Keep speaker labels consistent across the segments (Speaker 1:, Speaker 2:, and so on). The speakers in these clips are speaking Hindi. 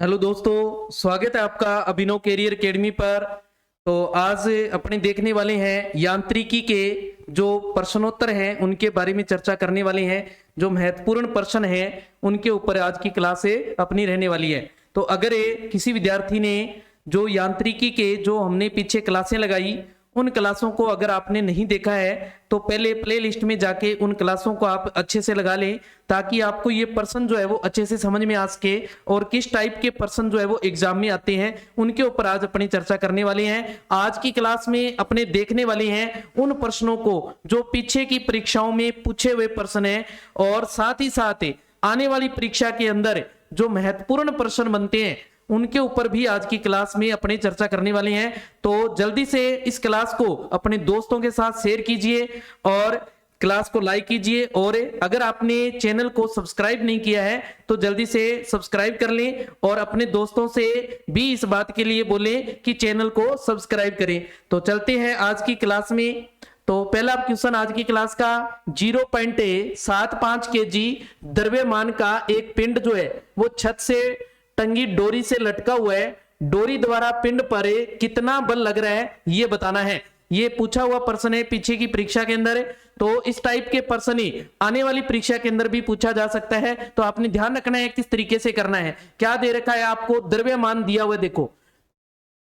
Speaker 1: हेलो दोस्तों, स्वागत है आपका अभिनव कैरियर एकेडमी पर। तो आज अपने देखने वाले हैं यांत्रिकी के जो प्रश्नोत्तर हैं उनके बारे में चर्चा करने वाले हैं। जो महत्वपूर्ण प्रश्न हैं उनके ऊपर आज की क्लास अपनी रहने वाली है। तो अगर किसी विद्यार्थी ने जो यांत्रिकी के जो हमने पीछे क्लासें लगाई उन क्लासों को अगर आपने नहीं देखा है तो पहले प्ले लिस्ट में जाके उन क्लासों को आप अच्छे से लगा लें, ताकि आपको ये प्रश्न जो है वो अच्छे से समझ में आ सके और किस टाइप के प्रश्न जो है वो एग्जाम में आते हैं उनके ऊपर आज अपनी चर्चा करने वाले हैं। आज की क्लास में अपने देखने वाले हैं उन प्रश्नों को जो पीछे की परीक्षाओं में पूछे हुए प्रश्न है, और साथ ही साथ आने वाली परीक्षा के अंदर जो महत्वपूर्ण प्रश्न बनते हैं उनके ऊपर भी आज की क्लास में अपने चर्चा करने वाले हैं। तो जल्दी से इस क्लास को अपने दोस्तों के साथ शेयर कीजिए और क्लास को लाइक कीजिए, और अगर आपने चैनल को सब्सक्राइब नहीं किया है तो जल्दी से सब्सक्राइब कर लें और अपने दोस्तों से भी इस बात के लिए बोलें कि चैनल को सब्सक्राइब करें। तो चलते हैं आज की क्लास में। तो पहला क्वेश्चन आज की क्लास का 0.75 kg द्रव्यमान का एक पिंड जो है वो छत से टंगी डोरी से लटका हुआ है। डोरी द्वारा पिंड पर कितना बल लग रहा है ये बताना है। ये पूछा हुआ प्रश्न है पीछे की परीक्षा के अंदर। तो इस टाइप के प्रश्न ही आने वाली परीक्षा के अंदर भी पूछा जा सकता है। तो आपने ध्यान रखना है किस तरीके से करना है। क्या दे रखा है आपको? द्रव्यमान दिया हुआ है। देखो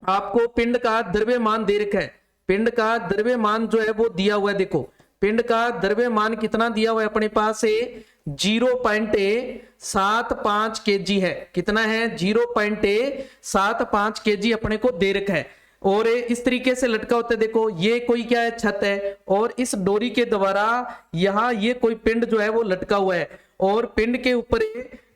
Speaker 1: आपको पिंड का द्रव्यमान दे रखा है। पिंड का द्रव्यमान जो है वो दिया हुआ है। देखो पिंड का द्रव्यमान कितना दिया हुआ है अपने पास से 0.75 kg है। कितना है? 0.75 kg अपने को दे रखा है और इस तरीके से लटका होता है। देखो ये कोई क्या है? छत है, और इस डोरी के द्वारा यहाँ ये कोई पिंड जो है वो लटका हुआ है, और पिंड के ऊपर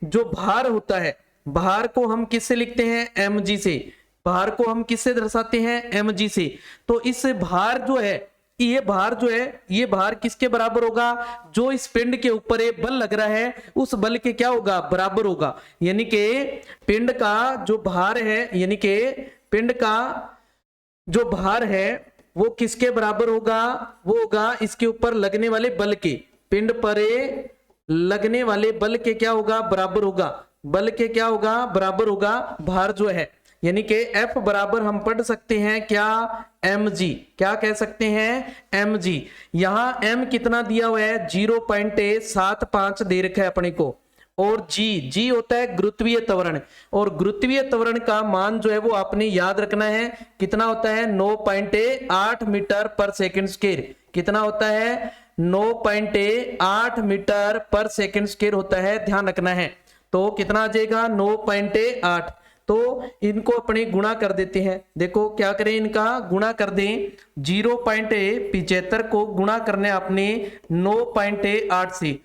Speaker 1: जो भार होता है, भार को हम किससे लिखते हैं? mg से। भार को हम किससे दर्शाते हैं? mg से। तो इस भार जो है, ये भार जो है, ये भार किसके बराबर होगा? जो इस पिंड के ऊपर बल लग रहा है उस बल के क्या होगा? बराबर होगा। यानी कि पिंड का जो भार है, यानी कि पिंड का जो भार है वो किसके बराबर होगा? वो होगा इसके ऊपर लगने वाले बल के। पिंड पर लगने वाले बल के क्या होगा? बराबर होगा। बल के क्या होगा? बराबर होगा भार जो है। यानी कि F बराबर हम पढ़ सकते हैं क्या? mg। क्या कह सकते हैं? mg। यहां m कितना दिया हुआ है? 0.75 दे रखा है अपने को, और g होता है गुरुत्वीय त्वरण, और गुरुत्वीय त्वरण का मान जो है वो आपने याद रखना है। कितना होता है? 9.8 मीटर पर सेकंड स्क्वायर। कितना होता है? 9.8 मीटर पर सेकंड स्क्वायर होता है, ध्यान रखना है। तो कितना आ जाएगा? 9.8। तो इनको अपने गुणा कर देते हैं। देखो क्या करें? इनका गुणा कर दें। 0.75 को गुणा करने आपने 9.8 से।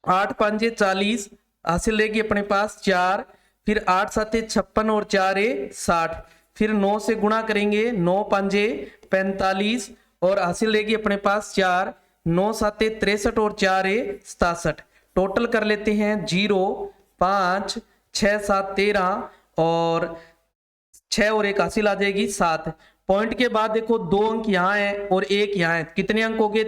Speaker 1: 8 5 40 हासिल रहेगी अपने पास 4, फिर 8 7 56 और 4 60, फिर 9 से गुणा करेंगे 9 5 45 और हासिल रहेगी अपने पास 4, 9 7 63 और 4 67। टोटल कर लेते हैं 0 5 6 7 13 और 6 और 1 हासिल आ जाएगी 7। पॉइंट के बाद देखो 2 अंक यहाँ है और 1 यहाँ है। कितने अंक हो गए?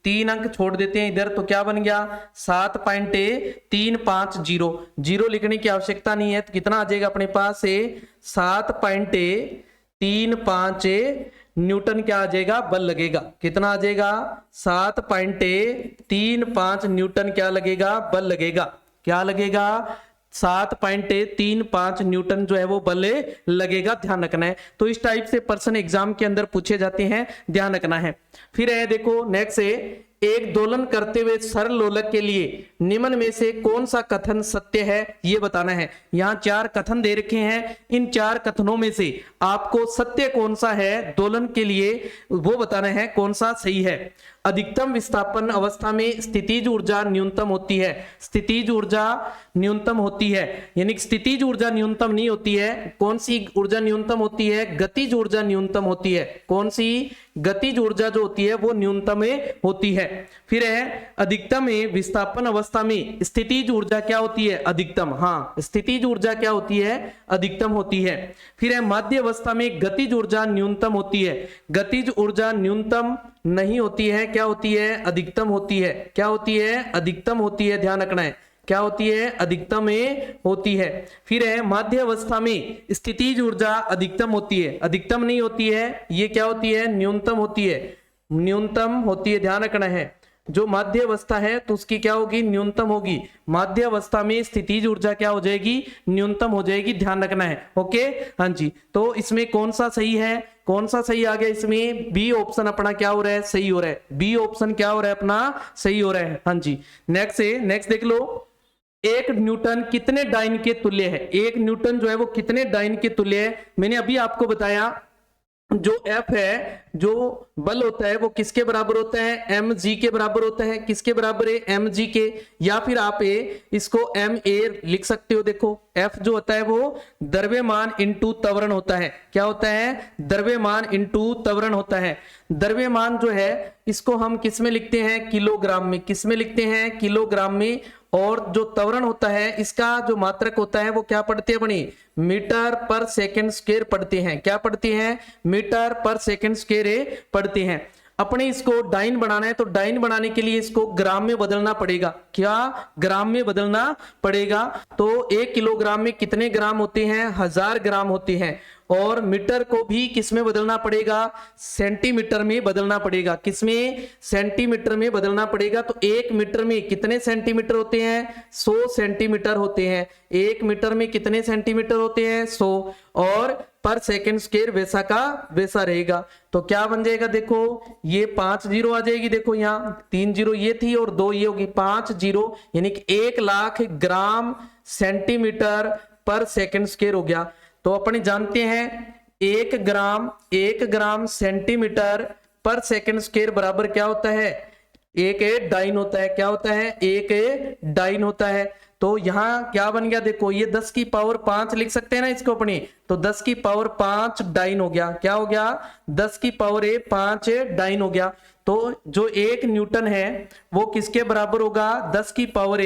Speaker 1: 3 अंक छोड़ देते हैं इधर, तो क्या बन गया? 7.350। जीरो लिखने की आवश्यकता नहीं है। तो कितना आ जाएगा अपने पास से? 7.35 न्यूटन क्या आ जाएगा? बल लगेगा। कितना आ जाएगा? 7.35 न्यूटन क्या लगेगा? बल लगेगा। क्या लगेगा? 7.35 न्यूटन जो है वो बल लगेगा, ध्यान रखना है। तो इस टाइप से प्रश्न एग्जाम के अंदर पूछे जाते हैं, ध्यान रखना है। फिर है देखो नेक्स्ट है, एक दोलन करते हुए सरल लोलक के लिए निम्न में से कौन सा कथन सत्य है ये बताना है। यहाँ 4 कथन दे रखे हैं। इन 4 कथनों में से आपको सत्य कौन सा है दोलन के लिए वो बताना है, कौन सा सही है। अधिकतम विस्थापन अवस्था में स्थितिज ऊर्जा न्यूनतम होती है। स्थितिज ऊर्जा न्यूनतम होती है, यानी स्थितिज ऊर्जा न्यूनतम नहीं होती है। कौन सी ऊर्जा न्यूनतम होती है? गतिज ऊर्जा न्यूनतम होती है। कौन सी? गतिज ऊर्जा जो होती है वो न्यूनतम होती है। फिर है अधिकतम विस्थापन अवस्था में स्थितिज ऊर्जा क्या होती है? अधिकतम। हाँ, स्थितिज ऊर्जा क्या होती है? अधिकतम होती है। फिर है मध्य अवस्था में गतिज ऊर्जा न्यूनतम होती है। गतिज ऊर्जा न्यूनतम नहीं होती है, क्या होती है? अधिकतम होती है। क्या होती है? अधिकतम होती है, ध्यान रखना है। क्या होती है, अधिकतम में होती है। फिर है मध्य अवस्था में स्थितिज ऊर्जा अधिकतम होती है, अधिकतम नहीं होती है, ये क्या होती है, न्यूनतम होती है, न्यूनतम होती है, ध्यान रखना है। जो मध्य अवस्था है तो उसकी क्या होगी, न्यूनतम होगी। मध्य अवस्था में स्थितिज ऊर्जा क्या हो जाएगी, न्यूनतम हो जाएगी, ध्यान रखना है। ओके, हाँ जी। तो इसमें कौन सा सही है, कौन सा सही आ गया, इसमें बी ऑप्शन अपना क्या हो रहा है, सही हो रहा है, बी ऑप्शन क्या हो रहा है अपना, सही हो रहा है। हाँ जी, नेक्स्ट है, नेक्स्ट देख लो, एक न्यूटन कितने डाइन के तुल्य है, एक न्यूटन जो है वो कितने डाइन के तुल्य है। मैंने अभी आपको बताया जो F है, जो बल होता है वो किसके बराबर होता है, mg के बराबर होता है। किसके बराबर है, mg के, या फिर आप इसको ma लिख सकते हो। देखो F जो होता है वो द्रव्यमान इंटू त्वरण होता है। क्या होता है, द्रव्यमान इंटू त्वरण होता है। द्रव्यमान जो है इसको हम किस में लिखते हैं, किलोग्राम में। किस में लिखते हैं, किलोग्राम में। और जो त्वरण होता है इसका जो मात्रक होता है वो क्या पढ़ते हैं अपनी, मीटर पर सेकंड स्क्वायर पढ़ते हैं। क्या पढ़ते हैं, मीटर पर सेकंड स्क्वायर पढ़ते हैं। अपने इसको डाइन बनाना है तो डाइन बनाने के लिए इसको ग्राम में बदलना पड़ेगा। क्या, ग्राम में बदलना पड़ेगा। तो 1 किलोग्राम में कितने ग्राम होते हैं, 1000 ग्राम होते हैं। और मीटर को भी किस में बदलना पड़ेगा, सेंटीमीटर में बदलना पड़ेगा। किसमें, सेंटीमीटर में बदलना पड़ेगा। तो 1 मीटर में कितने सेंटीमीटर होते हैं, 100 सेंटीमीटर होते हैं। 1 मीटर में कितने सेंटीमीटर होते हैं, 100। और पर सेकंड स्क्वायर वैसा का वैसा रहेगा। तो क्या बन जाएगा, देखो ये 5 जीरो आ जाएगी। देखो यहाँ 3 जीरो ये थी और 2 ये होगी, 5 जीरो, यानी कि 1 लाख ग्राम सेंटीमीटर पर सेकंड स्क्वायर हो गया। तो अपने जानते हैं 1 ग्राम सेंटीमीटर पर सेकंड स्क्वायर बराबर क्या होता है, 1 डाइन होता है। क्या होता है, 1 डाइन होता है। तो यहाँ क्या बन गया, देखो ये 10 की पावर 5 लिख सकते हैं ना इसको अपनी। तो 10 की पावर 5 डाइन हो गया। क्या हो गया, 10 की पावर 5 डाइन हो गया। तो जो 1 न्यूटन है वो किसके बराबर होगा, 10 की पावर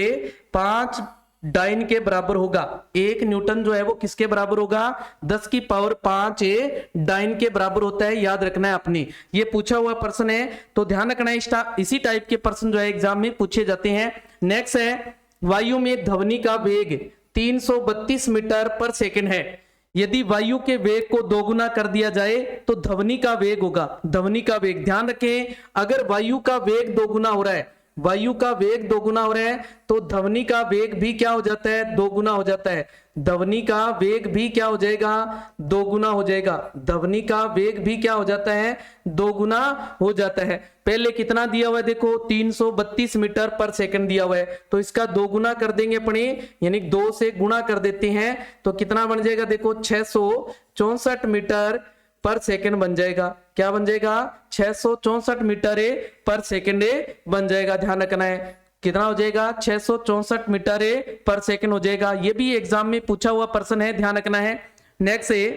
Speaker 1: 5 डाइन के बराबर होगा। 1 न्यूटन जो है वो किसके बराबर होगा, 10 की पावर 5 डाइन के बराबर होता है। याद रखना है अपनी, ये पूछा हुआ प्रश्न है तो ध्यान रखना है। इसी टाइप के प्रश्न जो है एग्जाम में पूछे जाते हैं। नेक्स्ट है, वायु में ध्वनि का वेग 332 मीटर पर सेकंड है। यदि वायु के वेग को दोगुना कर दिया जाए तो ध्वनि का वेग होगा। ध्वनि का वेग, ध्यान रखें, अगर वायु का वेग दोगुना हो रहा है, वायु का वेग दोगुना हो रहा है तो ध्वनि का वेग भी क्या हो जाता है, दोगुना हो जाता है। ध्वनि का वेग भी क्या हो जाएगा, दोगुना हो जाएगा। ध्वनि का वेग भी क्या हो जाता है, दोगुना हो जाता है। पहले कितना दिया हुआ है, देखो 332 मीटर पर सेकंड दिया हुआ है, तो इसका दोगुना कर देंगे अपने, यानी 2 से गुणा कर देते हैं तो कितना बन जाएगा, देखो 664 मीटर पर सेकंड बन जाएगा। क्या बन जाएगा, 664 मीटर पर सेकंड बन जाएगा। ध्यान रखना है कितना हो जाएगा, 664 मीटर पर सेकंड हो जाएगा। ये भी एग्जाम में पूछा हुआ प्रश्न है, ध्यान रखना है। नेक्स्ट है,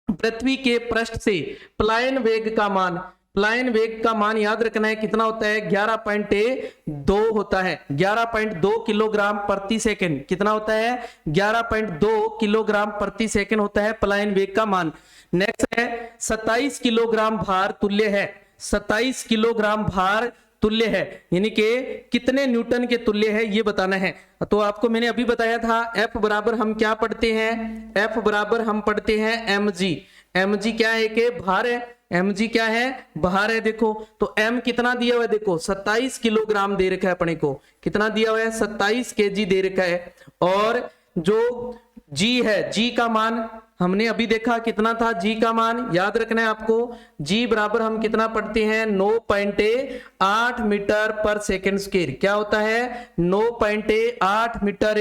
Speaker 1: पृथ्वी के पृष्ठ से पलायन वेग का मान, पलायन वेग का मान याद रखना है कितना होता है, 11.2 होता है। 11.2 किलोग्राम प्रति सेकंड कितना होता है, 11.2 किलोग्राम प्रति सेकंड होता है पलायन वेग का मान। नेक्स्ट है, 27 किलोग्राम भार तुल्य है। 27 किलोग्राम भार तुल्य है, यानी कि कितने न्यूटन के तुल्य है ये बताना है। तो आपको मैंने अभी बताया था F बराबर हम क्या पढ़ते हैं, F बराबर हम पढ़ते हैं mg। mg क्या है, कि भार है। mg क्या है, भार है। देखो तो m कितना दिया हुआ है, देखो 27 किलोग्राम दे रखा है अपने को। कितना दिया हुआ है, 27 kg दे रखा है। और जो g है, g का मान हमने अभी देखा कितना था, g का मान याद रखना है आपको। g बराबर हम कितना पढ़ते हैं, 9.8 मीटर पर सेकंड स्क्वायर। क्या होता है, 9.8 मीटर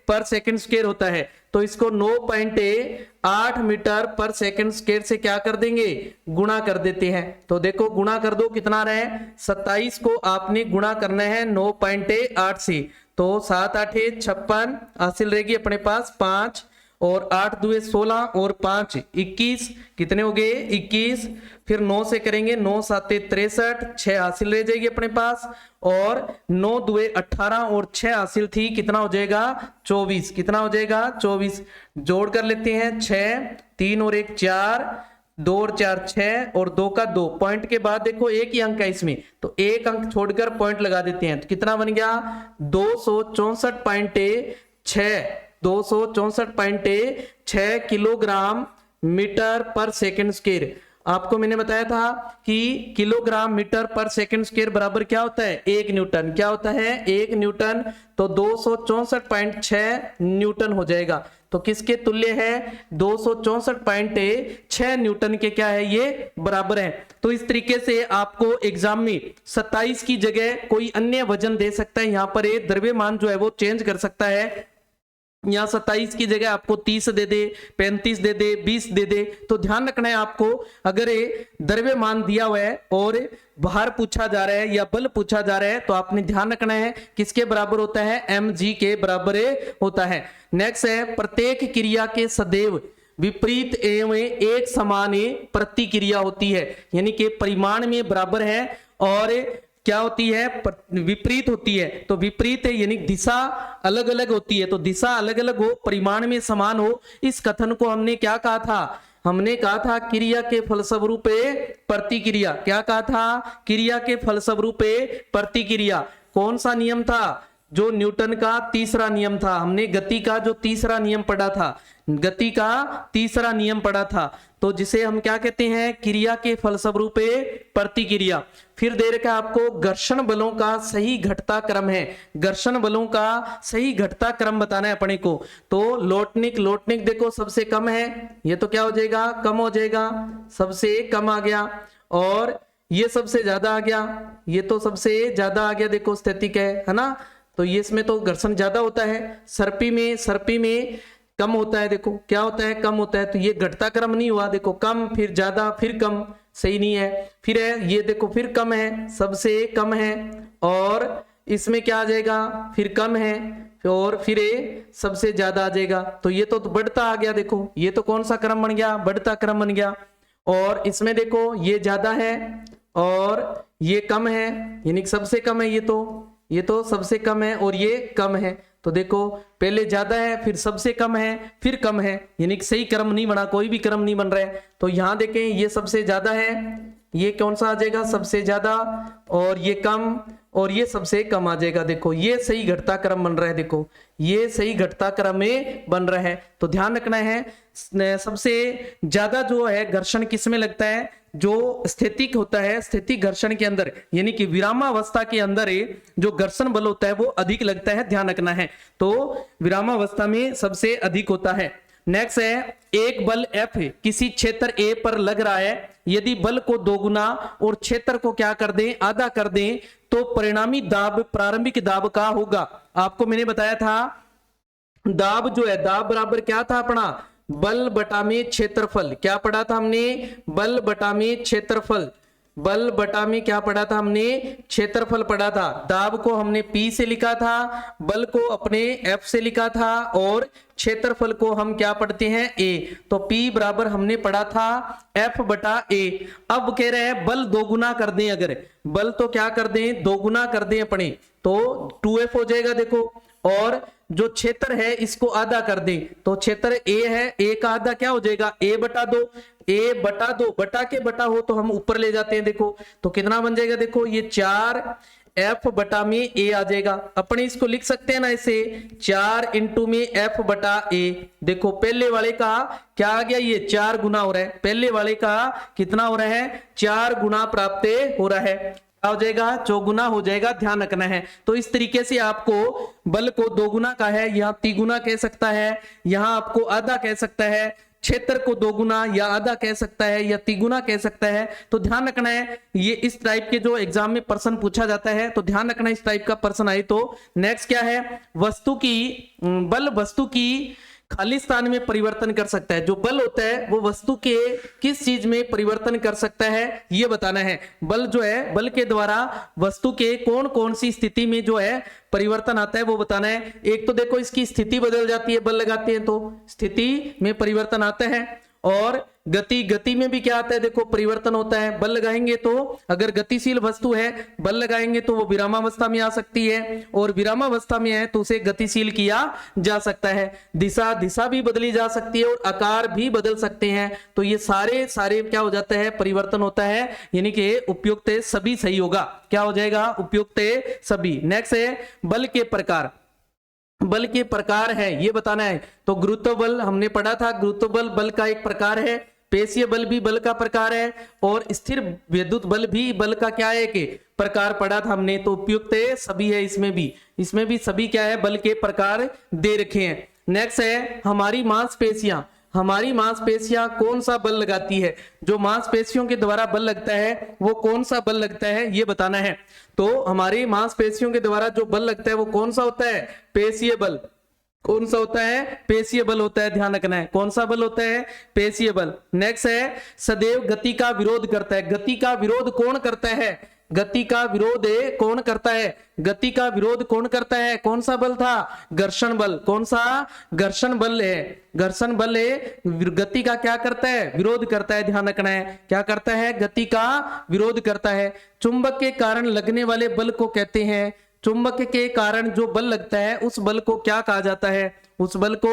Speaker 1: पर सेकंड स्क्वायर होता है। तो इसको 9.8 मीटर पर सेकंड स्क्वायर से क्या कर देंगे, गुणा कर देते हैं। तो देखो गुणा कर दो, कितना रहे, 27 को आपने गुणा करना है 9.8 से। तो 7 8 56 हासिल रहेगी अपने पास 5, और 8 2 16 और 5 21, कितने हो गए 21। फिर 9 से करेंगे, 9 7 63, 6 हासिल रह जाएगी अपने पास। और 9 2 18 और 6 हासिल थी, कितना हो जाएगा 24। कितना हो जाएगा 24। जोड़ कर लेते हैं, 6 3 और 1 4, 2 और 4 6 और 2 का 2 पॉइंट के बाद देखो एक ही अंक है इसमें, तो एक अंक छोड़कर पॉइंट लगा देते हैं, तो कितना बन गया 264.6 किलोग्राम मीटर पर सेकंड स्क्वायर। आपको मैंने बताया था कि किलोग्राम मीटर पर सेकंड स्क्वायर बराबर क्या होता है 1 न्यूटन। क्या होता है 1 न्यूटन, तो 264.6 न्यूटन हो जाएगा। तो किसके तुल्य है 264.6 न्यूटन के क्या है ये बराबर है। तो इस तरीके से आपको एग्जाम में 27 की जगह कोई अन्य वजन दे सकता है, यहाँ पर ये द्रव्यमान जो है वो चेंज कर सकता है। यहाँ 27 की जगह आपको 30 दे दे, 35 दे दे, 20 दे दे। तो ध्यान रखना है आपको, अगर ये द्रव्यमान दिया हुआ है और भार पूछा जा रहा है या बल पूछा जा रहा है, तो आपने ध्यान रखना है किसके बराबर होता है mg के बराबर होता है। नेक्स्ट है प्रत्येक क्रिया के सदैव विपरीत एवं एक समान प्रतिक्रिया होती है, यानी कि परिमाण में बराबर है और क्या होती है विपरीत होती है। तो विपरीत है यानी दिशा अलग अलग होती है, तो दिशा अलग अलग हो परिमाण में समान हो। इस कथन को हमने क्या कहा था, हमने कहा था क्रिया के फलस्वरूप प्रतिक्रिया। क्या कहा था, क्रिया के फलस्वरूप प्रतिक्रिया। कौन सा नियम था, जो न्यूटन का तीसरा नियम था। हमने गति का जो तीसरा नियम पढ़ा था, गति का तीसरा नियम पढ़ा था, तो जिसे हम क्या कहते हैं क्रिया के फलस्वरूप प्रतिक्रिया। फिर दे रखा आपको घर्षण बलों का सही घटता क्रम है, घर्षण बलों का सही घटता क्रम बताना है अपने को। तो लोटनिक देखो सबसे कम है, ये तो क्या हो जाएगा कम हो जाएगा, सबसे कम आ गया। और ये सबसे ज्यादा आ गया, ये तो सबसे ज्यादा आ गया, देखो स्थितिक है ना, तो ये इसमें तो घर्षण ज्यादा होता है। सर्पी में कम होता है, देखो क्या होता है कम होता है, तो ये घटता क्रम नहीं हुआ, देखो कम फिर ज्यादा फिर कम, सही नहीं है। फिर है ये देखो फिर कम है, सबसे कम है, और इसमें क्या आ जाएगा फिर कम है, और फिर सबसे ज्यादा आ जाएगा, तो ये तो बढ़ता आ गया। देखो ये तो कौन सा क्रम बन गया, बढ़ता क्रम बन गया। और इसमें देखो ये ज्यादा है और ये कम है, यानी सबसे कम है, ये तो सबसे कम है और ये कम है। तो देखो पहले ज्यादा है फिर सबसे कम है फिर कम है, यानी कि सही क्रम नहीं बना, कोई भी क्रम नहीं बन रहा है। तो यहां देखें ये सबसे ज्यादा है, ये कौन सा आ जाएगा सबसे ज्यादा, और ये कम और ये सबसे कम आ जाएगा। देखो ये सही घटता क्रम बन रहा है, देखो ये सही घटता क्रम में बन रहा है। तो ध्यान रखना है सबसे ज्यादा जो है घर्षण किस में लगता है, जो स्थितिक होता है, स्थितिक घर्षण के अंदर यानी कि विरामावस्था के अंदर जो घर्षण बल होता है वो अधिक लगता है, ध्यान रखना है। तो विरामावस्था में सबसे अधिक होता है। नेक्स्ट है एक बल F किसी क्षेत्र A पर लग रहा है, यदि बल को दोगुना और क्षेत्र को क्या कर दें आधा कर दें, तो परिणामी दाब प्रारंभिक दाब का होगा। आपको मैंने बताया था दाब जो है, दाब बराबर क्या था अपना बल बटा में क्षेत्रफल। क्या पढ़ा था हमने, बल बटा में क्षेत्रफल, बल बटा में क्या पढ़ा था हमने क्षेत्रफल पढ़ा था। दाब को हमने P से लिखा था, बल को अपने F से लिखा था, और क्षेत्रफल को हम क्या पढ़ते हैं A। तो P बराबर हमने पढ़ा था F बटा A। अब कह रहे हैं बल दोगुना कर दें, अगर बल तो क्या कर दें दोगुना कर दें अपने, तो 2F हो जाएगा देखो, और जो क्षेत्र है इसको आधा कर दें, तो क्षेत्र A है, A का आधा क्या हो जाएगा A बटा 2, A बटा 2, बटा के बटा हो तो हम ऊपर ले जाते हैं, देखो तो कितना बन जाएगा, देखो ये 4F बटा में A आ जाएगा। अपने इसको लिख सकते हैं ना ऐसे 4 इंटू में F बटा A। देखो पहले वाले का क्या आ गया, ये 4 गुना हो रहा है, पहले वाले का कितना हो रहा है 4 गुना प्राप्त हो रहा है, क्या हो जाएगा चौगुना हो जाएगा, ध्यान रखना है। तो इस तरीके से आपको बल को दोगुना का है, यहाँ तिगुना कह सकता है, यहाँ आपको आधा कह सकता है, क्षेत्र को दोगुना या आधा कह सकता है या तिगुना कह सकता है। तो ध्यान रखना है, ये इस टाइप के जो एग्जाम में प्रश्न पूछा जाता है, तो ध्यान रखना इस टाइप का प्रश्न आए तो। नेक्स्ट क्या है, वस्तु की बल वस्तु की खाली स्थान में परिवर्तन कर सकता है। जो बल होता है वो वस्तु के किस चीज में परिवर्तन कर सकता है ये बताना है। बल जो है, बल के द्वारा वस्तु के कौन कौन सी स्थिति में जो है परिवर्तन आता है वो बताना है। एक तो देखो इसकी स्थिति बदल जाती है, बल लगाते हैं तो स्थिति में परिवर्तन आता है, और गति में भी क्या आता है देखो, परिवर्तन होता है। बल लगाएंगे तो अगर गतिशील वस्तु है, बल लगाएंगे तो वो विरामावस्था में आ सकती है, और विरामावस्था में है तो उसे गतिशील किया जा सकता है। दिशा भी बदली जा सकती है और आकार भी बदल सकते हैं। तो ये सारे क्या हो जाता है, परिवर्तन होता है, यानी कि उपयुक्त सभी सही होगा। क्या हो जाएगा, उपयुक्त सभी। नेक्स्ट है बल के प्रकार। बल के प्रकार है ये बताना है। तो गुरुत्व बल हमने पढ़ा था, गुरुत्व बल बल का एक प्रकार है, पेशीय बल भी बल का प्रकार है, और स्थिर विद्युत बल भी बल का क्या है कि प्रकार पढ़ा था हमने। तो उपयुक्त सभी है, इसमें भी सभी क्या है, बल के प्रकार दे रखे हैं। नेक्स्ट है हमारी मांसपेशियां। हमारी मांसपेशियां कौन सा बल लगाती है, जो मांसपेशियों के द्वारा बल लगता है वो कौन सा बल लगता है ये बताना है। तो हमारी मांसपेशियों के द्वारा जो बल लगता है वो कौन सा होता है, पेशीय बल। कौन सा होता है, पेशीय बल होता है, ध्यान रखना है, कौन सा बल होता है, पेशीय बल। नेक्स्ट है सदैव गति का विरोध करता है। गति का विरोध कौन करता है, गति का विरोध कौन करता है, गति का विरोध कौन करता है, कौन सा बल था, घर्षण बल। कौन सा, घर्षण बल है। घर्षण बल है, गति का क्या करता है, विरोध करता है, ध्यान रखना है, क्या करता है, गति का विरोध करता है। चुंबक के कारण लगने वाले बल को कहते हैं, चुंबक के कारण जो बल लगता है उस बल को क्या कहा जाता है, उस बल को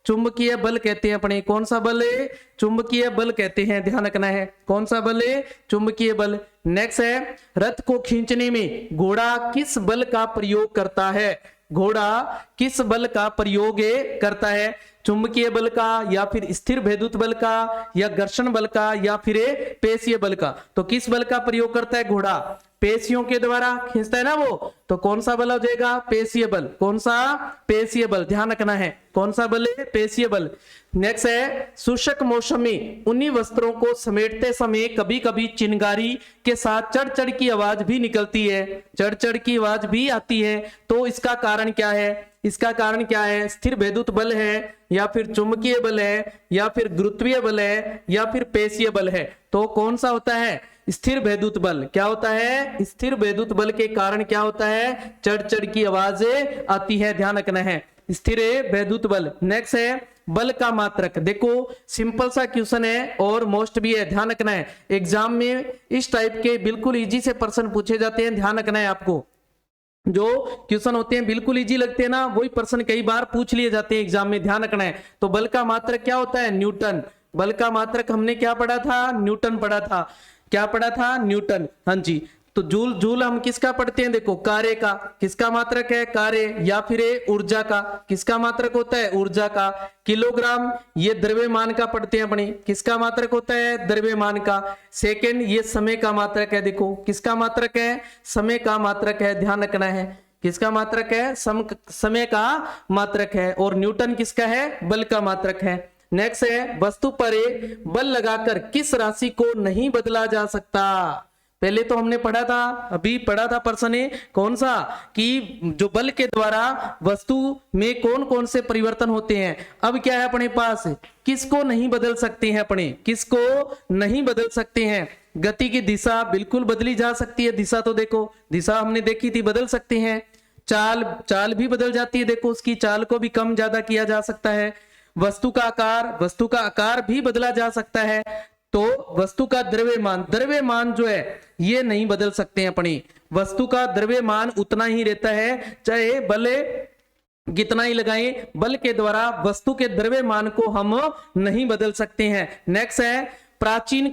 Speaker 1: चुंबकीय बल कहते हैं अपने। कौन सा बल है, चुंबकीय बल कहते हैं, ध्यान रखना है, कौन सा बल है, चुंबकीय बल। नेक्स्ट है रथ को खींचने में घोड़ा किस बल का प्रयोग करता है, घोड़ा किस बल का प्रयोग करता है, चुंबकीय बल का या फिर स्थिर विद्युत बल का या घर्षण बल का या फिर पेशीय बल का। तो किस बल का प्रयोग करता है घोड़ा, पेशियों के द्वारा खींचता है ना वो, तो कौन सा बल हो जाएगा, पेशीय बल। कौन सा, पेशीय बल, ध्यान रखना है, कौन सा बल है, पेशीय बल। नेक्स्ट है शुष्क मौसम में उन्हीं वस्त्रों को समेटते समय कभी कभी चिंगारी के साथ चढ़ चढ़ की आवाज भी निकलती है, चढ़ चढ़ की आवाज भी आती है। तो इसका कारण क्या है, इसका कारण क्या है, स्थिर विद्युत बल है या फिर चुंबकीय बल है या फिर गुरुत्वीय बल है या फिर पेशीय बल है। तो कौन सा होता है, स्थिर विद्युत बल। क्या होता है, स्थिर विद्युत बल के कारण क्या होता है, चढ़ चढ़ की आवाज आती है, ध्यान रखना है, स्थिर विद्युत बल। नेक्स्ट है बल का मात्रक। देखो सिंपल सा क्वेश्चन है और मोस्ट भी है, ध्यान रखना है। एग्जाम में इस टाइप के बिल्कुल इजी से प्रश्न पूछे जाते हैं, ध्यान रखना है आपको। जो क्वेश्चन होते हैं बिल्कुल इजी लगते हैं ना, वही प्रश्न कई बार पूछ लिए जाते हैं एग्जाम में, ध्यान रखना है। तो बल का मात्रक क्या होता है, न्यूटन। बल का मात्रक हमने क्या पढ़ा था, न्यूटन पढ़ा था। क्या पढ़ा था, न्यूटन, हाँ जी। तो जूल, जूल हम किसका पढ़ते हैं, देखो कार्य का, किसका मात्रक है, कार्य, या फिर ऊर्जा का, किसका मात्रक होता है, ऊर्जा का। किलोग्राम ये द्रव्यमान का पढ़ते हैं अपने, किसका मात्रक होता है, द्रव्यमान का। सेकंड ये समय का मात्रक है, देखो किसका मात्रक है, समय का मात्रक है, ध्यान रखना है, किसका मात्रक है, समय का मात्रक है। और न्यूटन किसका है, बल का मात्रक है। नेक्स्ट है वस्तु पर बल लगाकर किस राशि को नहीं बदला जा सकता। पहले तो हमने पढ़ा था, अभी पढ़ा था प्रश्न कौन सा, कि जो बल के द्वारा वस्तु में कौन कौन से परिवर्तन होते हैं। अब क्या है अपने पास, किसको नहीं बदल सकते हैं, अपने किसको नहीं बदल सकते हैं। गति की दिशा बिल्कुल बदली जा सकती है, दिशा तो देखो, दिशा हमने देखी थी, बदल सकते हैं। चाल भी बदल जाती है, देखो उसकी चाल को भी कम ज्यादा किया जा सकता है। वस्तु का आकार भी बदला जा सकता है। तो वस्तु का द्रव्यमान जो है ये नहीं बदल सकते हैं अपनी। वस्तु का द्रव्यमान उतना ही रहता है, चाहे बल कितना ही लगाएं, बल के द्वारा वस्तु के द्रव्यमान को हम नहीं बदल सकते हैं। नेक्स्ट है प्राचीन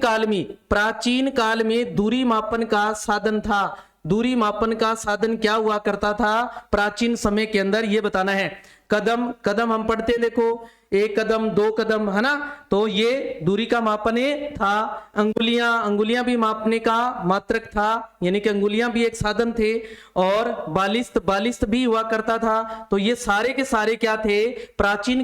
Speaker 1: काल में दूरी मापन का साधन था। दूरी मापन का साधन क्या हुआ करता था प्राचीन समय के अंदर, ये बताना है। कदम हम पढ़ते, देखो 1 कदम 2 कदम, है ना, तो ये दूरी का मापन था। अंगुलियां भी मापने का मात्रक था, यानी कि अंगुलियां भी एक साधन थे। और बालिस्त भी हुआ करता था। तो ये सारे के सारे क्या थे, प्राचीन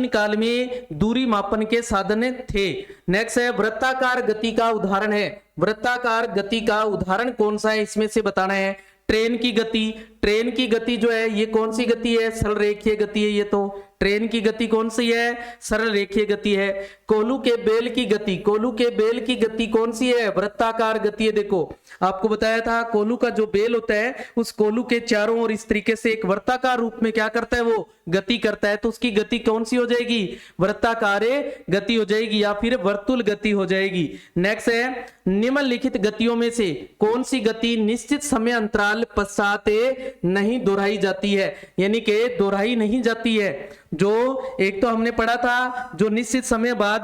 Speaker 1: काल में दूरी मापन के साधन थे। नेक्स्ट है वृत्ताकार गति का उदाहरण है। वृत्ताकार गति का उदाहरण कौन सा है, इसमें से बताना है। ट्रेन की गति, ट्रेन की गति जो है ये कौन सी गति है, सरल रेखीय गति है। ये तो ट्रेन की गति कौन सी है, सरल रेखीय गति है। कोल्हू के बेल की गति, कोल्हू के बेल की गति कौन सी है, वृत्ताकार गति है। देखो आपको बताया था कोल्हू का जो बेल होता है उस कोल्हू के चारों ओर इस तरीके से एक वृत्ताकार रूप में क्या करता है, वो गति करता है। तो उसकी गति कौन सी हो जाएगी, वृत्ताकार गति हो जाएगी या फिर वर्तुल गति हो जाएगी। नेक्स्ट है निम्नलिखित गतियों में से कौन सी गति निश्चित समय अंतराल पश्चात नहीं दोहराई जाती है, यानी कि दोहराई नहीं जाती है। जो एक तो हमने पढ़ा था जो निश्चित समय बाद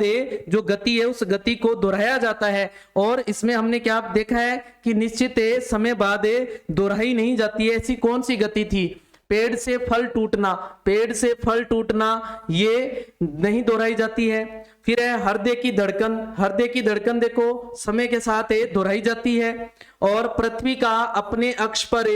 Speaker 1: जो गति है उस गति को दोहराया जाता है, और इसमें हमने क्या देखा है कि निश्चित समय बाद दोहराई नहीं जाती है। ऐसी कौन सी गति थी, पेड़ से फल टूटना, पेड़ से फल टूटना ये नहीं दोहराई जाती है। फिर है हृदय की धड़कन, हृदय की धड़कन देखो समय के साथ दोहराई जाती है। और पृथ्वी का अपने अक्ष पर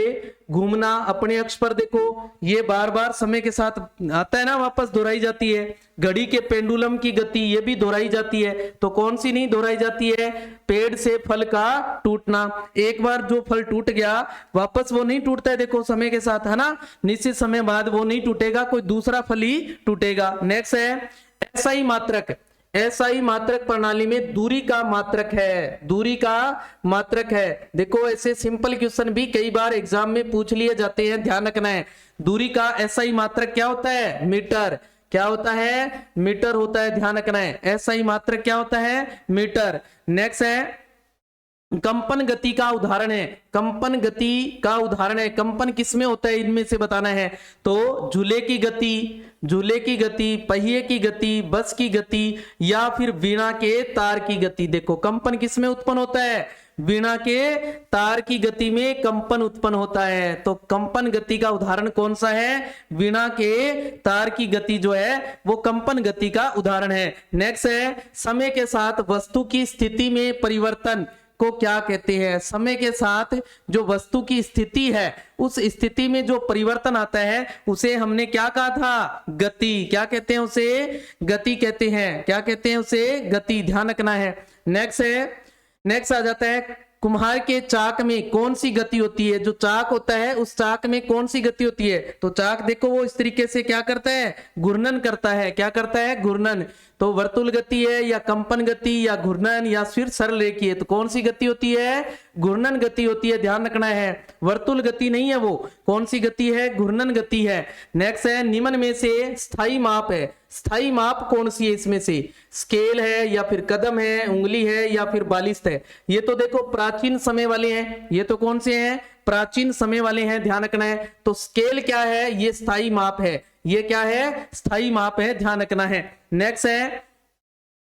Speaker 1: घूमना, अपने अक्ष पर देखो ये बार बार समय के साथ आता है ना, वापस दोहराई जाती है। घड़ी के पेंडुलम की गति ये भी दोहराई जाती है। तो कौन सी नहीं दोहराई जाती है, पेड़ से फल का टूटना। एक बार जो फल टूट गया वापस वो नहीं टूटता है, देखो समय के साथ, है ना, निश्चित समय बाद वो नहीं टूटेगा, कोई दूसरा फल ही टूटेगा। नेक्स्ट है एसआई मात्रक, एसआई मात्रक प्रणाली में दूरी का मात्रक है, दूरी का मात्रक है। देखो ऐसे सिंपल क्वेश्चन भी कई बार एग्जाम में पूछ लिए जाते हैं, ध्यान रखना है। दूरी का एसआई मात्रक क्या होता है, मीटर। क्या होता है, मीटर होता है, ध्यान रखना है। एसआई मात्रक क्या होता है, मीटर। नेक्स्ट है कंपन गति का उदाहरण है, कंपन गति का उदाहरण है। कंपन किसमें होता है इनमें से बताना है। तो झूले की गति, झूले की गति, पहिए की गति, बस की गति या फिर वीणा के तार की गति। देखो कंपन किसमें उत्पन्न होता है, वीणा के तार की गति में कंपन उत्पन्न होता है। तो कंपन गति का उदाहरण कौन सा है, वीणा के तार की गति जो है वो कंपन गति का उदाहरण है। नेक्स्ट है समय के साथ वस्तु की स्थिति में परिवर्तन को क्या कहते हैं। समय के साथ जो वस्तु की स्थिति है उस स्थिति में जो परिवर्तन आता है उसे हमने क्या कहा था, गति। क्या कहते हैं उसे, गति कहते हैं। क्या कहते हैं उसे, गति, ध्यान रखना है। नेक्स्ट आ जाता है कुम्हार के चाक में कौन सी गति होती है। जो चाक होता है उस चाक में कौन सी गति होती है। तो चाक देखो वो इस तरीके से क्या करता है, घूर्णन करता है। क्या करता है, घूर्णन। तो वर्तुल गति है या कंपन गति या घूर्णन या फिर सरल रेखीय है। तो कौन सी गति होती है, घूर्णन गति होती है, ध्यान रखना है। वर्तुल गति नहीं है, वो कौन सी गति है, घूर्णन गति है। नेक्स्ट है निम्न में से स्थायी माप है, स्थायी माप कौन सी है इसमें से, स्केल है या फिर कदम है, उंगली है या फिर बालिस्ट है। ये तो देखो प्राचीन समय वाले हैं, ये तो कौन से हैं, प्राचीन समय वाले हैं, ध्यान रखना है। तो स्केल क्या है, ये स्थायी माप है, ये क्या है, स्थायी माप है, ध्यान रखना है। नेक्स्ट है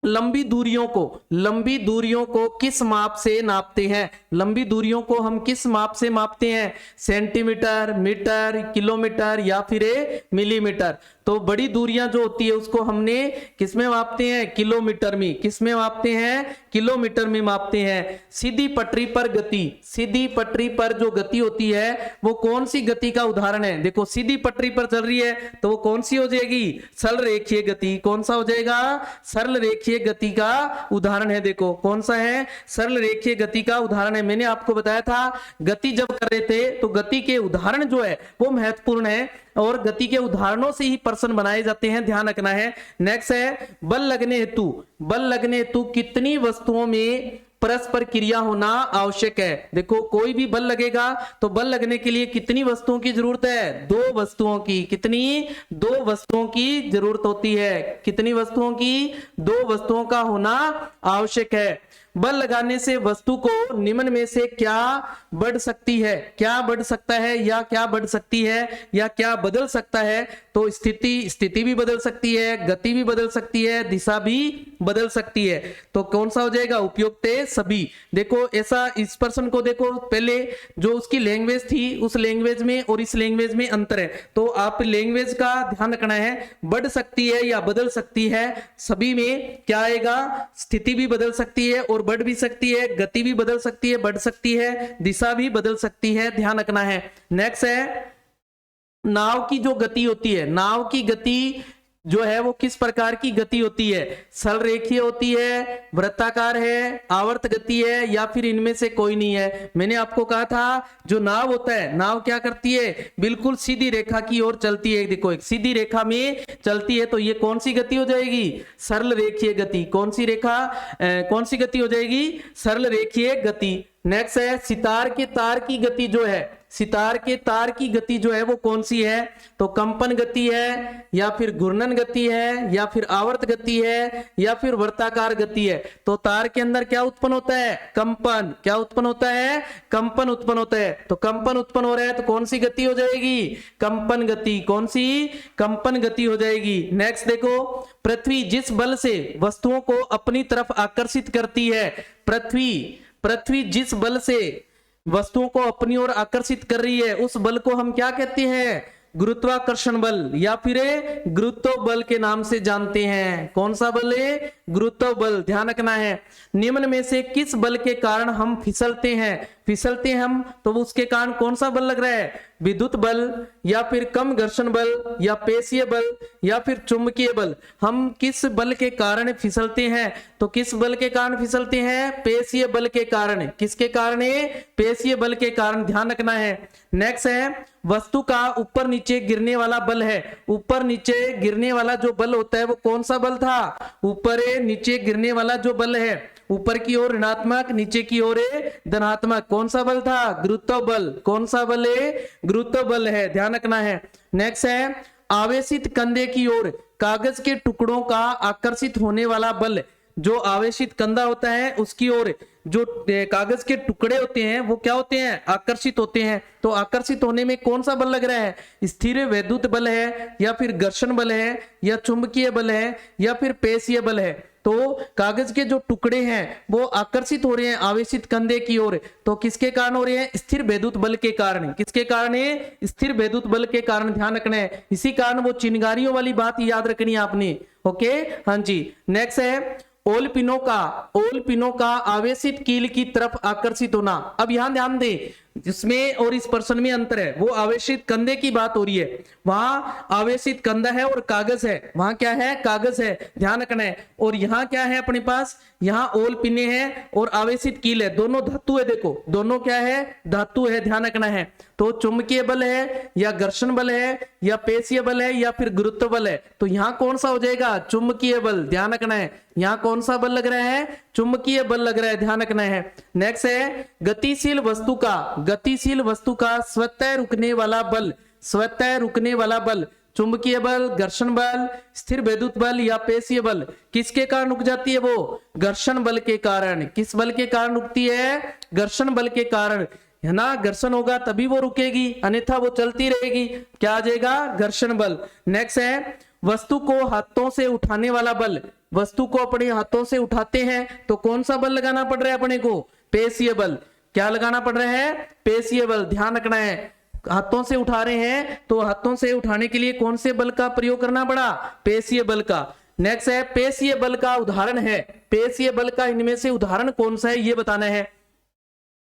Speaker 1: लंबी दूरियों को किस माप से नापते हैं। लंबी दूरियों को हम किस माप से मापते हैं, सेंटीमीटर, मीटर, किलोमीटर या फिर मिलीमीटर। तो बड़ी दूरियां जो होती है उसको हमने किसमें मापते हैं, किलोमीटर में। किसमें मापते हैं, किलोमीटर में मापते हैं। सीधी पटरी पर गति, सीधी पटरी पर जो गति होती है वो कौन सी गति का उदाहरण है। देखो सीधी पटरी पर चल रही है तो वो कौन सी हो जाएगी, सरल रेखीय गति। कौन सा हो जाएगा, सरल रेखीय गति का उदाहरण है। देखो कौन सा है, सरल रेखीय गति का उदाहरण है। मैंने आपको बताया था गति जब कर रहे थे तो गति के उदाहरण जो है वो महत्वपूर्ण है और गति के उदाहरणों से ही प्रश्न बनाए जाते हैं, ध्यान रखना है। नेक्स्ट है बल लगने हेतु, बल लगने हेतु कितनी वस्तुओं में परस्पर क्रिया होना आवश्यक है। देखो कोई भी बल लगेगा तो बल लगने के लिए कितनी वस्तुओं की जरूरत है, दो वस्तुओं की। कितनी, दो वस्तुओं की जरूरत होती है। कितनी वस्तुओं की, दो वस्तुओं का होना आवश्यक है। बल लगाने से वस्तु को निम्न में से क्या बढ़ सकती है, क्या बढ़ सकता है या क्या बढ़ सकती है या क्या बदल सकता है। तो स्थिति भी बदल सकती है, गति भी बदल सकती है, दिशा भी बदल सकती है। तो कौन सा हो जाएगा, उपयुक्त सभी। देखो ऐसा इस पर्सन को देखो, पहले जो उसकी लैंग्वेज थी उस लैंग्वेज में और इस लैंग्वेज में अंतर है। तो आप लैंग्वेज का ध्यान रखना है, बढ़ सकती है या बदल सकती है। सभी में क्या आएगा, स्थिति भी बदल सकती है और बढ़ भी सकती है, गति भी बदल सकती है, बढ़ सकती है, दिशा भी बदल सकती है, ध्यान रखना है। नेक्स्ट है नाव की जो गति होती है, नाव की गति जो है वो किस प्रकार की गति होती है, सरल रेखीय होती है, वृत्ताकार है, आवर्त गति है, या फिर इनमें से कोई नहीं है। मैंने आपको कहा था जो नाव होता है, नाव क्या करती है, बिल्कुल सीधी रेखा की ओर चलती है। देखो एक सीधी रेखा में चलती है, तो ये कौन सी गति हो जाएगी, सरल रेखीय गति। कौन सी गति हो जाएगी, सरल रेखीय गति। नेक्स्ट है सितार के तार की गति जो है, सितार के तार की गति जो है वो कौन सी है, तो कंपन गति है, या फिर घूर्णन गति है, या फिर आवर्त गति है, या फिर वर्ताकार गति है। तो तार के अंदर क्या उत्पन्न होता है, कंपन। क्या उत्पन्न होता है, कंपन उत्पन्न होता है। तो कंपन उत्पन्न हो रहा है तो कौन सी गति हो जाएगी, कंपन गति। कौन सी, कंपन गति हो जाएगी। नेक्स्ट देखो, पृथ्वी जिस बल से वस्तुओं को अपनी तरफ आकर्षित करती है, पृथ्वी जिस बल से वस्तुओं को अपनी ओर आकर्षित कर रही है, उस बल को हम क्या कहते हैं, गुरुत्वाकर्षण बल, या फिर गुरुत्व बल के नाम से जानते हैं। कौन सा बल है, गुरुत्व बल। ध्यान रखना है, निम्न में से किस बल के कारण हम फिसलते हैं हम, तो उसके कारण कौन सा बल लग रहा है, विद्युत बल, या फिर कम घर्षण बल, या पेशीय बल, या फिर चुंबकीय बल। हम किस बल के कारण फिसलते हैं, तो किस बल के कारण फिसलते हैं, पेशीय बल के कारण। किसके कारण, पेशीय बल के कारण। ध्यान रखना है। नेक्स्ट है, वस्तु का ऊपर नीचे गिरने वाला बल है। ऊपर नीचे गिरने वाला जो बल होता है वो कौन सा बल था, ऊपर नीचे गिरने वाला जो बल है, ऊपर की ओर ऋणात्मक, नीचे की ओर धनात्मक, कौन सा बल था, गुरुत्व बल। कौन सा बल है, गुरुत्व बल है। ध्यान रखना है। नेक्स्ट है, आवेशित कंधे की ओर कागज के टुकड़ों का आकर्षित होने वाला बल। जो आवेशित कंधा होता है उसकी ओर जो कागज के टुकड़े होते हैं वो क्या होते हैं, आकर्षित होते हैं। तो आकर्षित होने में कौन सा बल लग रहा है, स्थिर वैद्युत बल है, या फिर घर्षण बल है, या चुंबकीय बल है, या फिर पेशीय बल है। तो कागज के जो टुकड़े हैं वो आकर्षित हो रहे हैं आवेशित कंधे की ओर, तो किसके कारण हो रहे हैं, स्थिर वैद्युत बल के कारण। किसके कारण है, स्थिर वैद्युत बल के कारण। ध्यान रखना है। इसी कारण वो चिंगारियों वाली बात याद रखनी है आपने। ओके, हाँ जी। नेक्स्ट है, ओल पिनों का आवेशित कील की तरफ आकर्षित होना। अब यहां ध्यान दे, इसमें और इस प्रश्न में अंतर है। वो आवेशित कंधे की बात हो रही है, वहां आवेशित कंधा है और कागज है, वहां क्या है, कागज है। ध्यान रखना है। और यहाँ क्या है अपने पास, यहाँ ओल पिने हैं और आवेशित कील है, दोनों धातु है। देखो दोनों क्या है, धातु है। ध्यान रखना है। तो चुंबकीय बल है, या घर्षण बल है, या पेशीय बल है, या फिर गुरुत्व बल है। तो यहाँ कौन सा हो जाएगा, चुंबकीय बल। ध्यान रखना है। यहाँ कौन सा बल लग रहा है, चुंबकीय बल लग रहा है। ध्यान रखना है। नेक्स्ट है, गतिशील वस्तु का स्वतः रुकने वाला बल, चुंबकीय बल, घर्षण बल, स्थिर वैद्युत बल, या पेशीय बल। किसके कारण रुक जाती है वो, घर्षण बल के कारण। किस बल के कारण रुकती है, घर्षण बल के कारण, है ना। घर्षण होगा तभी वो रुकेगी, अन्यथा वो चलती रहेगी। क्या आ जाएगा, घर्षण बल। नेक्स्ट है, वस्तु को हाथों से उठाने वाला बल। वस्तु को अपने हाथों से उठाते हैं तो कौन सा बल लगाना पड़ रहा है अपने को, पेशीय बल। क्या लगाना पड़ रहा है, पेशीय बल। ध्यान रखना है। हाथों से उठा रहे हैं तो हाथों से उठाने के लिए कौन से बल का प्रयोग करना पड़ा, पेशीय बल का। नेक्स्ट है, पेशीय बल का उदाहरण है। पेशीय बल का इनमें से उदाहरण कौन सा है ये बताना है।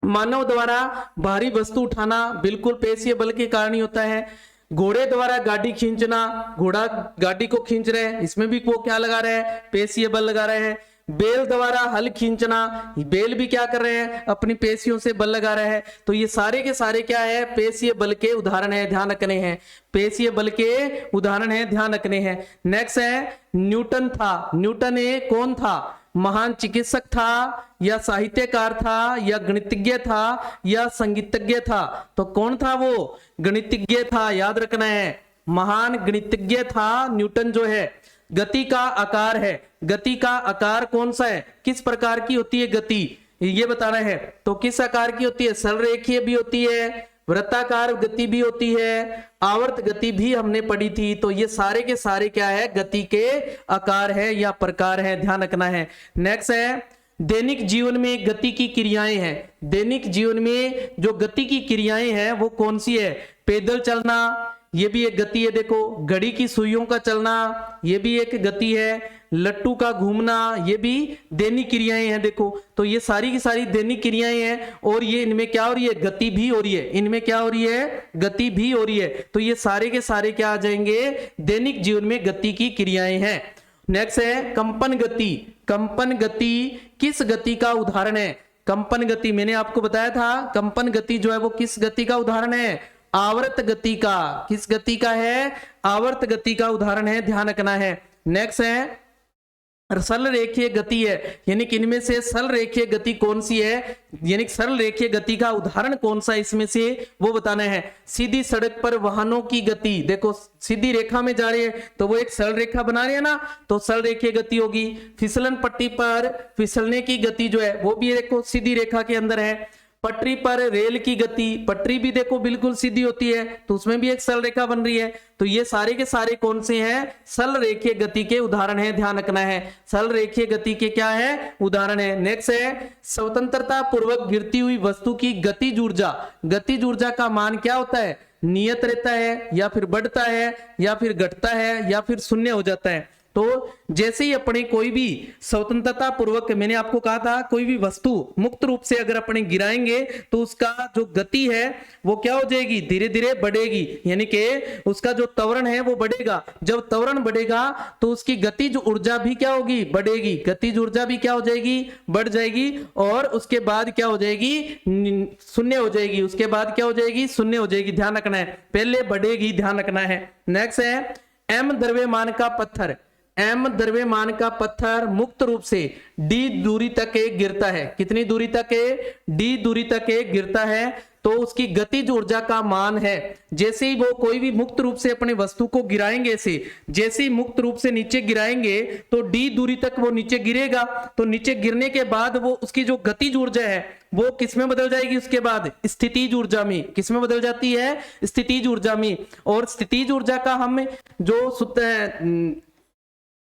Speaker 1: मानव द्वारा भारी वस्तु उठाना बिल्कुल पेशीय बल के कारण ही होता है। घोड़े द्वारा गाड़ी खींचना, घोड़ा गाड़ी को खींच रहे हैं, इसमें भी वो क्या लगा रहे हैं, पेशीय बल लगा रहे हैं। बैल द्वारा हल खींचना, बैल भी क्या कर रहे हैं, अपनी पेशियों से बल लगा रहे हैं। तो ये सारे के सारे क्या है, पेशीय बल के उदाहरण है। ध्यान रखने हैं, पेशीय बल के उदाहरण है, ध्यान रखने हैं। नेक्स्ट है, न्यूटन था। न्यूटन कौन था, महान चिकित्सक था, या साहित्यकार था, या गणितज्ञ था, या संगीतज्ञ था। तो कौन था वो, गणितज्ञ था। याद रखना है, महान गणितज्ञ था न्यूटन जो है। गति का आकार है, गति का आकार कौन सा है, किस प्रकार की होती है गति, ये बताना है। तो किस आकार की होती है, सरल रेखीय भी होती है, वृत्ताकार गति भी होती है, आवर्त गति भी हमने पढ़ी थी। तो ये सारे के सारे क्या है, गति के आकार है या प्रकार है। ध्यान रखना है। नेक्स्ट है, दैनिक जीवन में गति की क्रियाएं हैं। दैनिक जीवन में जो गति की क्रियाएं हैं वो कौन सी है, पैदल चलना, ये भी एक गति है। देखो, घड़ी की सुइयों का चलना, ये भी एक गति है। लट्टू का घूमना, ये भी दैनिक क्रियाएं हैं। देखो तो ये सारी की सारी दैनिक क्रियाएं हैं और ये इनमें क्या हो रही है, गति भी हो रही है, इनमें क्या हो रही है, गति भी हो रही है। तो ये सारे के सारे क्या आ जाएंगे, दैनिक जीवन में गति की क्रियाएं हैं। नेक्स्ट है कंपन गति। कंपन गति किस गति का उदाहरण है? कंपन गति मैंने आपको बताया था, कंपन गति जो है वो किस गति का उदाहरण है, आवर्त गति का। किस गति का है, आवर्त गति का उदाहरण है, ध्यान रखना है। नेक्स्ट है सरल रेखीय गति है, यानी कि इनमें से सरल रेखीय गति कौन सी है, यानी सरल रेखीय गति का उदाहरण कौन सा इसमें से वो बताना है। सीधी सड़क पर वाहनों की गति, देखो सीधी रेखा में जा रही है तो वो एक सरल रेखा बना रही है ना, तो सरल रेखीय गति होगी। फिसलन पट्टी पर फिसलने की गति जो है वो भी देखो सीधी रेखा के अंदर है। पटरी पर रेल की गति, पटरी भी देखो बिल्कुल सीधी होती है तो उसमें भी एक सरल रेखा बन रही है। तो ये सारे के सारे कौन से हैं, सरल रेखीय गति के उदाहरण है, ध्यान रखना है। सरल रेखीय गति के क्या है, उदाहरण है। नेक्स्ट है स्वतंत्रता पूर्वक गिरती हुई वस्तु की गतिज ऊर्जा। गतिज ऊर्जा का मान क्या होता है, नियत रहता है या फिर बढ़ता है या फिर घटता है या फिर शून्य हो जाता है। तो जैसे ही अपने कोई भी स्वतंत्रता पूर्वक, मैंने आपको कहा था कोई भी वस्तु मुक्त रूप से अगर अपने गिराएंगे तो उसका जो गति है वो क्या हो जाएगी, धीरे धीरे बढ़ेगी, यानी कि उसका जो त्वरण है वो बढ़ेगा। जब त्वरण बढ़ेगा तो उसकी गतिज ऊर्जा भी क्या होगी, बढ़ेगी। गतिज ऊर्जा भी क्या हो जाएगी, बढ़ जाएगी और उसके बाद क्या हो जाएगी, शून्य हो जाएगी। उसके बाद क्या हो जाएगी, शून्य हो जाएगी, ध्यान रखना है। पहले बढ़ेगी, ध्यान रखना है। नेक्स्ट है एम द्रव्यमान का पत्थर। एम द्रव्यमान का पत्थर मुक्त रूप से डी दूरी तक गिरता है। कितनी दूरी तक, डी दूरी तक गिरता है तो उसकी गतिज ऊर्जा का मान है, जैसे ही वो कोई भी मुक्त रूप से अपने वस्तु को गिराएंगे से, जैसे ही मुक्त रूप से नीचे गिराएंगे तो डी दूरी तक वो नीचे गिरेगा। तो नीचे गिरने के बाद वो उसकी जो गतिज ऊर्जा है वो किसमें बदल जाएगी, उसके बाद स्थितिज ऊर्जा में। किसमें बदल जाती है, स्थितिज ऊर्जा में। और स्थितिज ऊर्जा का हम जो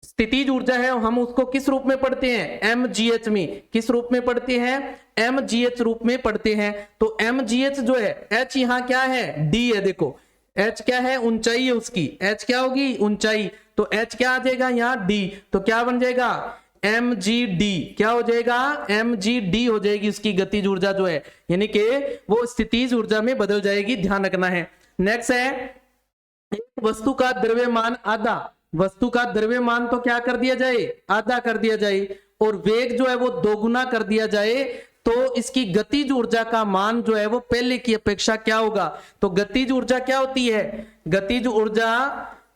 Speaker 1: स्थितिज ऊर्जा है हम उसको किस रूप में पढ़ते हैं, mgh में। किस रूप में पढ़ते हैं, mgh रूप में पढ़ते हैं। तो mgh जो है, h यहाँ क्या है, d है। देखो h क्या है, ऊंचाई है उसकी, h क्या होगी, ऊंचाई। तो h क्या आ जाएगा यहाँ, d। तो क्या बन जाएगा, mgd। क्या हो जाएगा, mgd हो जाएगी उसकी गतिज ऊर्जा जो है, यानी कि वो स्थितिज ऊर्जा में बदल जाएगी, ध्यान रखना है। नेक्स्ट है एक वस्तु का द्रव्यमान आधा। वस्तु का द्रव्यमान तो क्या कर दिया जाए, आधा कर दिया जाए, और वेग जो है वो दोगुना कर दिया जाए तो इसकी गतिज ऊर्जा का मान जो है वो पहले की अपेक्षा क्या होगा। तो गतिज ऊर्जा क्या होती है, गतिज ऊर्जा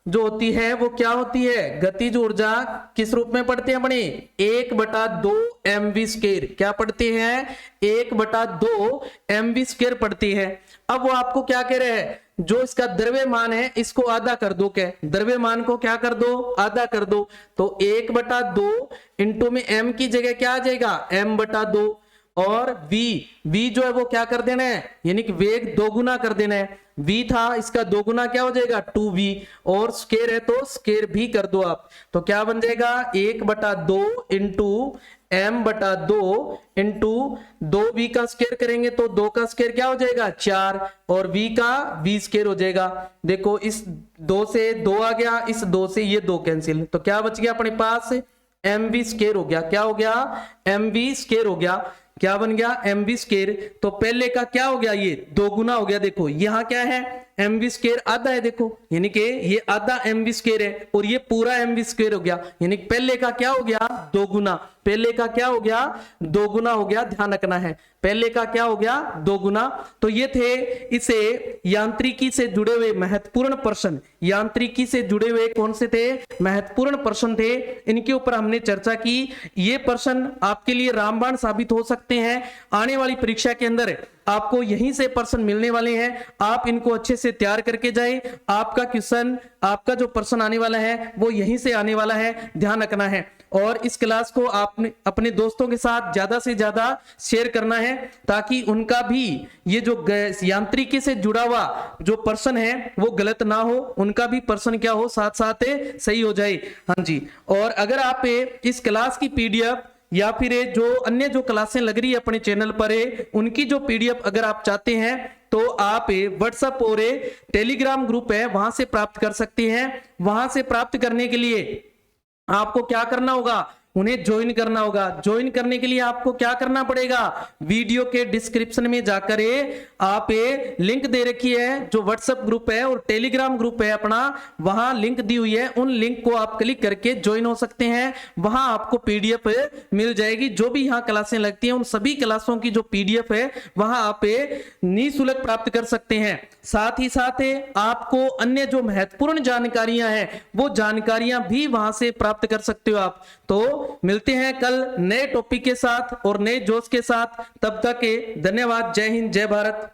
Speaker 1: जो होती है वो क्या होती है, गतिज ऊर्जा किस रूप में पढ़ते हैं अपने, 1/2 mv²। क्या पढ़ते हैं, 1/2 mv² पढ़ते हैं। अब वो आपको क्या कह रहे हैं, जो इसका द्रव्यमान है इसको आधा कर दो। क्या, द्रव्यमान को क्या कर दो, आधा कर दो। तो 1/2 इंटू में m की जगह क्या आ जाएगा, m/2, और v जो है वो क्या कर देना है, यानी कि वेग दोगुना कर देना है। v था, इसका दोगुना क्या हो जाएगा, 2v, और स्केयर है तो स्केयर भी कर दो आप। तो क्या बन जाएगा, 1/2 इंटू m/2 इंटू 2v का स्केयर करेंगे तो 2 का स्केयर क्या हो जाएगा, 4, और v का v² हो जाएगा। देखो इस 2 से 2 आ गया, इस 2 से ये 2 कैंसिल, तो क्या बच गया अपने पास, mv² हो गया। क्या हो गया, mv² हो गया। क्या बन गया, mv²। तो पहले का क्या हो गया, ये दोगुना हो गया। देखो यहाँ क्या है, mv² आधा है, देखो यानी कि ये आधा mv² है और ये पूरा mv² हो गया, यानी पहले का क्या हो गया, दोगुना। पहले का क्या हो गया, दोगुना हो गया, ध्यान रखना है। पहले का क्या हो गया, दोगुना। तो ये थे इसे यांत्रिकी से जुड़े हुए महत्वपूर्ण प्रश्न। यांत्रिकी से जुड़े हुए कौन से थे, महत्वपूर्ण प्रश्न थे, इनके ऊपर हमने चर्चा की। ये प्रश्न आपके लिए रामबाण साबित हो सकते हैं। आने वाली परीक्षा के अंदर आपको यहीं से प्रश्न मिलने वाले हैं, आप इनको अच्छे से तैयार करके जाएं। आपका क्वेश्चन, आपका जो प्रश्न आने वाला है वो यहीं से आने वाला है, ध्यान रखना है। और इस क्लास को आपने अपने दोस्तों के साथ ज्यादा से ज्यादा शेयर करना है ताकि उनका भी ये जो यांत्रिकी से जुड़ा हुआ जो प्रश्न है वो गलत ना हो, उनका भी प्रश्न क्या हो, साथ साथ सही हो जाए। हाँ जी, और अगर आप इस क्लास की पीडीएफ या फिर जो अन्य जो क्लासें लग रही है अपने चैनल पर उनकी जो पीडीएफ अगर आप चाहते हैं तो आप व्हाट्सएप और टेलीग्राम ग्रुप है वहां से प्राप्त कर सकते हैं। वहां से प्राप्त करने के लिए आपको क्या करना होगा, उन्हें ज्वाइन करना होगा। ज्वाइन करने के लिए आपको क्या करना पड़ेगा, वीडियो के डिस्क्रिप्शन में जाकर आप ये लिंक दे रखी है, जो व्हाट्सएप ग्रुप है और टेलीग्राम ग्रुप है अपना, वहां लिंक दी हुई है, उन लिंक को आप क्लिक करके ज्वाइन हो सकते हैं। वहां आपको पीडीएफ मिल जाएगी, जो भी यहाँ क्लासें लगती हैं उन सभी क्लासों की जो पीडीएफ है वहां आप निःशुल्क प्राप्त कर सकते हैं। साथ ही साथ आपको अन्य जो महत्वपूर्ण जानकारियां हैं वो जानकारियां भी वहां से प्राप्त कर सकते हो आप। तो मिलते हैं कल नए टॉपिक के साथ और नए जोश के साथ, तब तक धन्यवाद। जय हिंद, जय भारत।